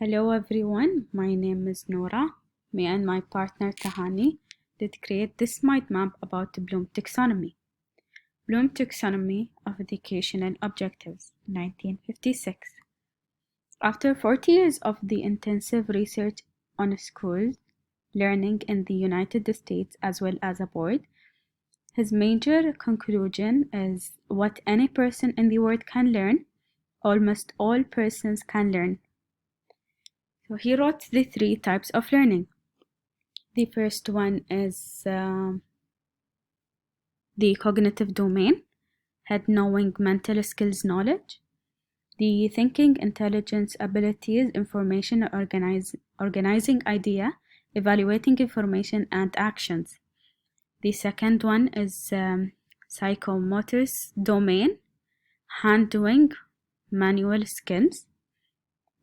Hello everyone, my name is Noora. Me and my partner Tahani did create this mind map about Bloom taxonomy. Bloom taxonomy of educational objectives, 1956. After 40 years of the intensive research on school learning in the United States as well as abroad, his major conclusion is what any person in the world can learn, almost all persons can learn. So he wrote the three types of learning. The first one is the cognitive domain, head knowing, mental skills, knowledge. The thinking, intelligence, abilities, information, organizing idea, evaluating information, and actions. The second one is psychomotor domain, hand doing, manual skills.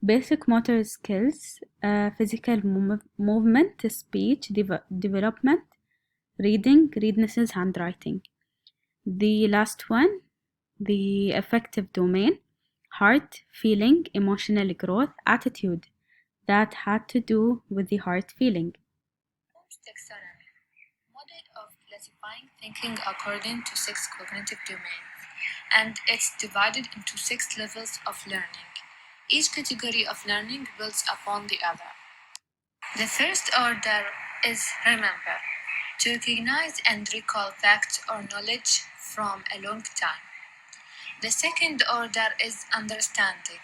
Basic motor skills, physical movement, speech development, reading, readnesses, handwriting. The last one, the affective domain, heart, feeling, emotional growth, attitude. That had to do with the heart feeling. Bloom's taxonomy, model of classifying thinking according to 6 cognitive domains, and it's divided into 6 levels of learning. Each category of learning builds upon the other. The first order is remember, to recognize and recall facts or knowledge from a long time. The second order is understanding,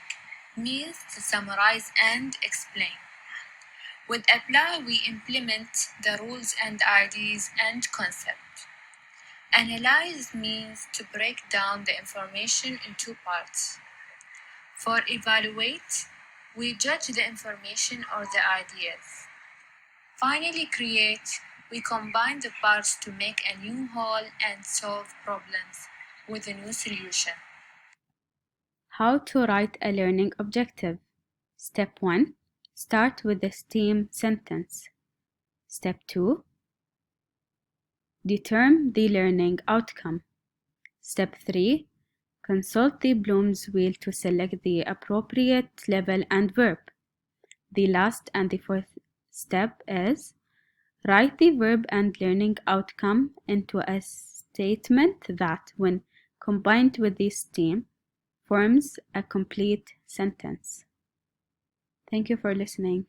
means to summarize and explain. With apply, we implement the rules and ideas and concepts. Analyze means to break down the information into parts. For evaluate, we judge the information or the ideas. Finally, create, we combine the parts to make a new whole and solve problems with a new solution. How to write a learning objective. Step 1. Start with the STEAM sentence. Step 2. Determine the learning outcome. Step 3. Consult the Bloom's wheel to select the appropriate level and verb. The last and the fourth step is write the verb and learning outcome into a statement that, when combined with the STEAM, forms a complete sentence. Thank you for listening.